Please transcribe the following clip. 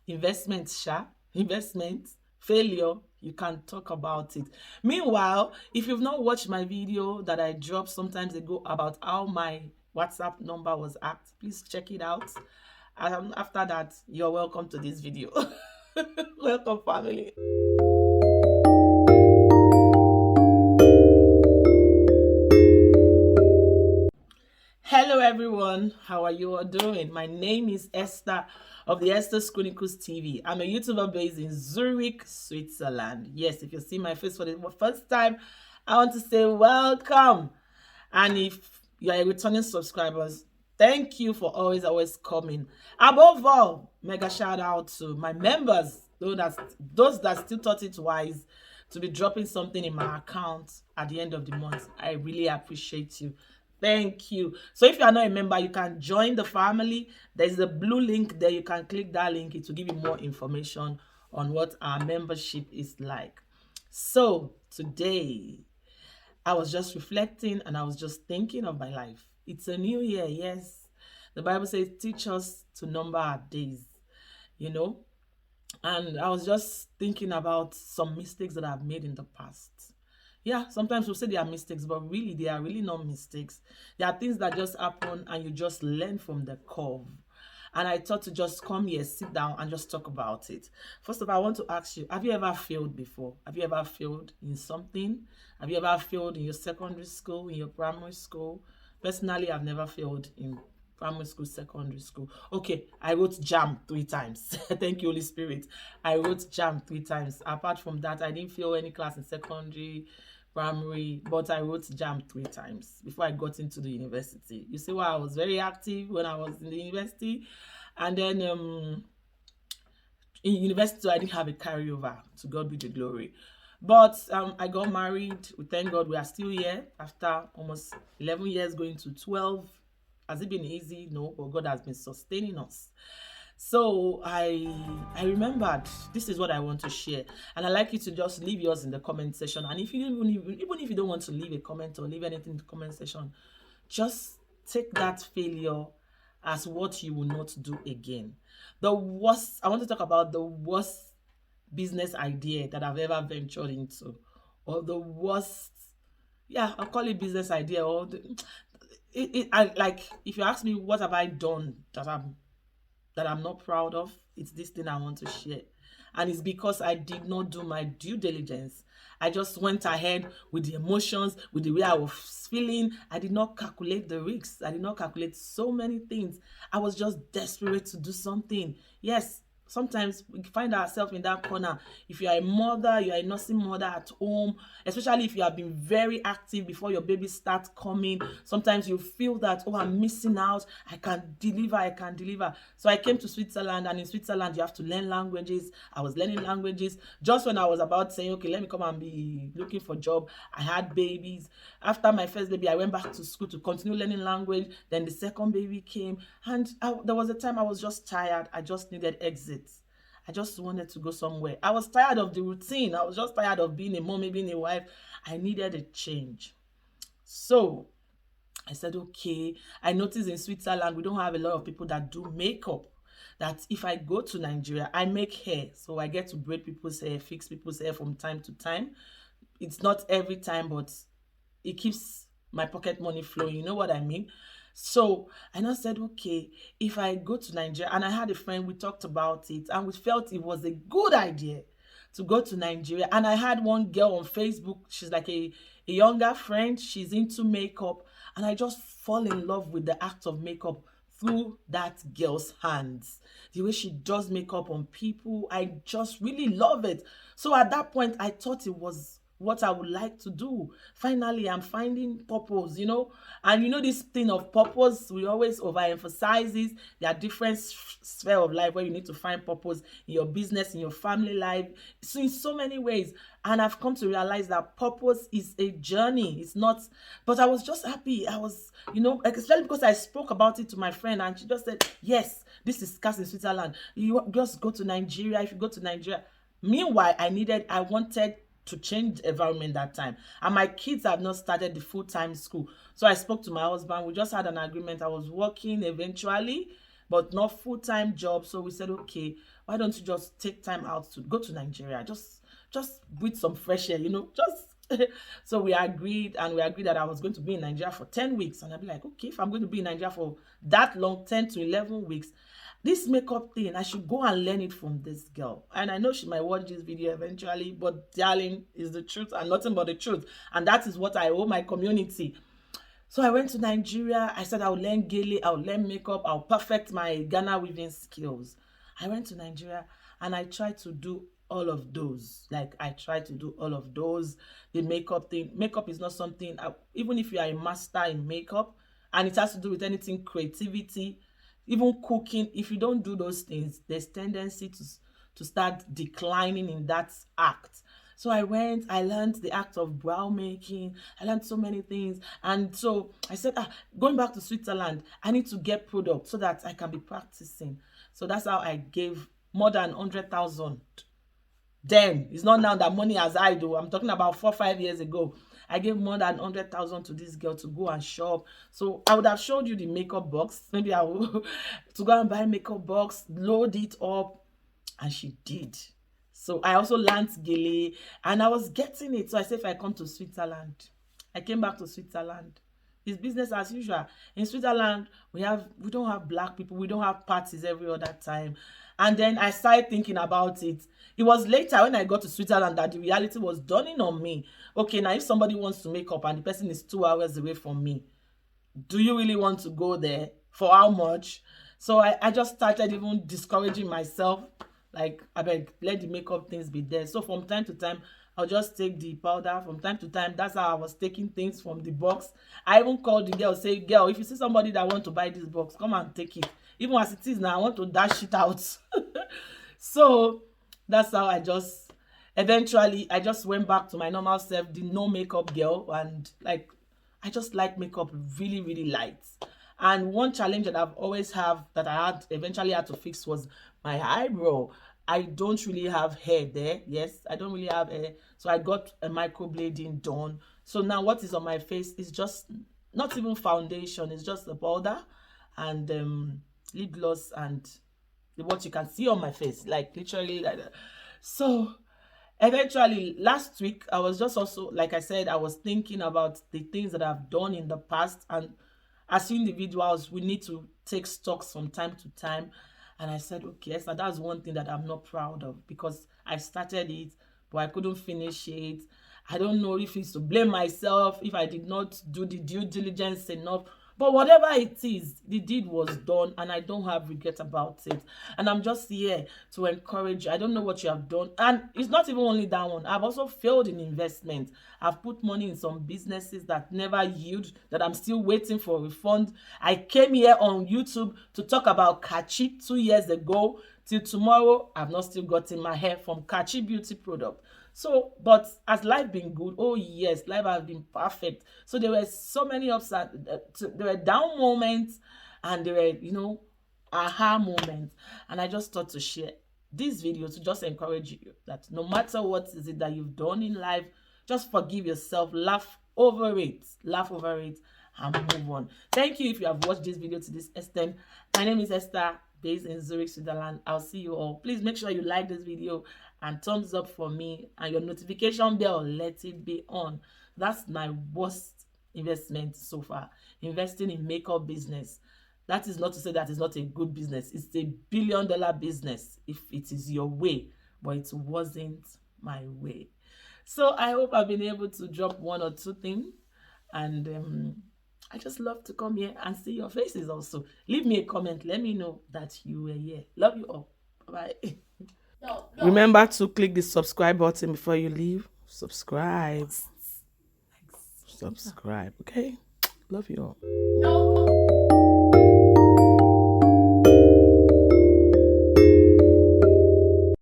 Investments, investments, failure, you can talk about it. Meanwhile, if you've not watched my video that I dropped sometimes ago about how my WhatsApp number was hacked, please check it out. After that, you're welcome to this video. Welcome, family. Hello, everyone. How are you all doing? My name is Esther of the Esther's Chronicles TV. I'm a YouTuber based in Zurich, Switzerland. Yes, if you see my face for the first time, I want to say welcome. And if you are a returning subscribers, thank you for always coming. Above all, mega shout out to my members, those that still thought it wise to be dropping something in my account at the end of the month. I really appreciate you. Thank you. So if you are not a member, you can join the family. There's a blue link there. You can click that link. It will give you more information on what our membership is like. So today, I was just reflecting and I was just thinking of my life. It's a new year, yes. The Bible says, teach us to number our days, you know. And I was just thinking about some mistakes that I've made in the past. Yeah, sometimes we'll say they are mistakes, but really, they are really not mistakes. They are things that just happen and you just learn from the curve. And I thought to just come here, sit down, and just talk about it. First of all, I want to ask you, have you ever failed before? Have you ever failed in something? Have you ever failed in your secondary school, in your primary school? Personally, I've never failed in primary school, secondary school. Okay, I wrote jam 3 times. Thank you, Holy Spirit. I wrote jam 3 times. Apart from that, I didn't fail any class in secondary, primary, but I wrote jam 3 times before I got into the university. You see why I was very active when I was in the university. And then in university, I didn't have a carryover. To God be the glory. But I got married. We thank God we are still here after almost 11 years, going to 12. Has it been easy? No, but God has been sustaining us. So I remembered this is what I want to share, and I'd like you to just leave yours in the comment section. And if you even if you don't want to leave a comment or leave anything in the comment section, just take that failure as what you will not do again. The worst, I want to talk about the worst business idea that I've ever ventured into, or the worst, yeah, I'll call it business idea, or I like, if you ask me what have I done that I'm not proud of, it's this thing I want to share. And it's because I did not do my due diligence. I just went ahead with the emotions, with the way I was feeling. I did not calculate the risks. I did not calculate so many things. I was just desperate to do something. Yes, sometimes we find ourselves in that corner. If you are a mother, you are a nursing mother at home, especially if you have been very active before your baby starts coming, sometimes you feel that, oh, I'm missing out. I can deliver. So I came to Switzerland, and in Switzerland, you have to learn languages. I was learning languages. Just when I was about saying, okay, let me come and be looking for a job, I had babies. After my first baby, I went back to school to continue learning language. Then the second baby came, and there was a time I was just tired. I just needed exit. I just wanted to go somewhere. I was tired of the routine. I was just tired of being a mommy, being a wife. I needed a change. So I said, okay. I noticed in Switzerland, we don't have a lot of people that do makeup. That if I go to Nigeria, I make hair. So I get to braid people's hair, fix people's hair from time to time. It's not every time, but it keeps my pocket money flowing. You know what I mean? So I now said, okay, if I go to Nigeria, and I had a friend, we talked about it, and we felt it was a good idea to go to Nigeria. And I had one girl on Facebook, she's like a younger friend, she's into makeup, and I just fall in love with the act of makeup through that girl's hands. The way she does makeup on people, I just really love it. So at that point, I thought it was what I would like to do. Finally, I'm finding purpose, you know. And you know, this thing of purpose, we always overemphasize this. There are different sphere of life where you need to find purpose in your business, in your family life, so in so many ways. And I've come to realize that purpose is a journey. It's not, but I was just happy. I was, you know, especially because I spoke about it to my friend, and she just said, yes, this is scarce in Switzerland. You just go to Nigeria. If you go to Nigeria. Meanwhile, I wanted to change the environment that time, and my kids have not started the full-time school. So I spoke to my husband. We just had an agreement. I was working eventually, but not full-time job. So we said, okay, why don't you just take time out to go to Nigeria, just breathe some fresh air, just so we agreed, and we agreed that I was going to be in Nigeria for 10 weeks. And I'd be like, okay, if I'm going to be in Nigeria for that long, 10 to 11 weeks, this makeup thing, I should go and learn it from this girl. And I know she might watch this video eventually, but darling, is the truth and nothing but the truth. And that is what I owe my community. So I went to Nigeria. I said I'll learn Gele, I'll learn makeup, I'll perfect my Ghana weaving skills. I went to Nigeria and I tried to do all of those. Like, I tried to do all of those. The makeup thing. Makeup is not something, even if you are a master in makeup and it has to do with anything creativity, even cooking, if you don't do those things, there's tendency to start declining in that act. So I went, I learned the act of brow making, I learned so many things. And so I said, going back to Switzerland, I need to get products so that I can be practicing. So that's how I gave more than 100,000. Then it's not now that money as I do. I'm talking about 4 or 5 years ago. I gave more than 100,000 to this girl to go and shop. So I would have showed you the makeup box. Maybe I will to go and buy makeup box, load it up, and she did. So I also learned Gele, and I was getting it. So I said, if I come to Switzerland, I came back to Switzerland. It's business as usual. In Switzerland, we don't have black people. We don't have parties every other time. And then I started thinking about it. It was later when I got to Switzerland that the reality was dawning on me. Okay, now if somebody wants to make up and the person is 2 hours away from me, do you really want to go there? For how much? So I just started even discouraging myself. Like, I beg, let the makeup things be there. So from time to time, I'll just take the powder. From time to time, that's how I was taking things from the box. I even called the girl, say, girl, if you see somebody that want to buy this box, come and take it. Even as it is now, I want to dash it out. So that's how eventually I just went back to my normal self, the no makeup girl. And like, I just like makeup really, really light. And one challenge that I've always have that I had eventually had to fix was my eyebrow. I don't really have hair there. Yes, I don't really have hair. So I got a microblading done. So now what is on my face is just not even foundation. It's just a powder and lip gloss and what you can see on my face, like literally like that. So eventually last week I was just also, like I said, I was thinking about the things that I've done in the past, and as individuals we need to take stocks from time to time. And I said, okay, so that's one thing that I'm not proud of, because I started it but I couldn't finish it. I don't know if it's to blame myself, if I did not do the due diligence enough. But whatever it is, the deed was done and I don't have regret about it. And I'm just here to encourage you. I don't know what you have done. And it's not even only that one. I've also failed in investment. I've put money in some businesses that never yield, that I'm still waiting for a refund. I came here on YouTube to talk about Kachi 2 years ago. Till tomorrow, I've not still gotten my hair from Kachi beauty product. So, but has life been good? Oh yes, life has been perfect. So there were so many ups and there were down moments, and there were, aha moments. And I just thought to share this video to just encourage you that no matter what is it that you've done in life, just forgive yourself, laugh over it, and move on. Thank you if you have watched this video to this extent. My name is Esther, based in Zurich, Switzerland. I'll see you all. Please make sure you like this video and thumbs up for me, and your notification bell, let it be on. That's my worst investment so far, investing in makeup business. That is not to say that it's not a good business. It's a billion-dollar business if it is your way, but it wasn't my way. So I hope I've been able to drop one or two things, and I just love to come here and see your faces also. Leave me a comment. Let me know that you were here. Love you all. Bye. No. Remember to click the subscribe button before you leave. Subscribe. Okay? Love you all. No.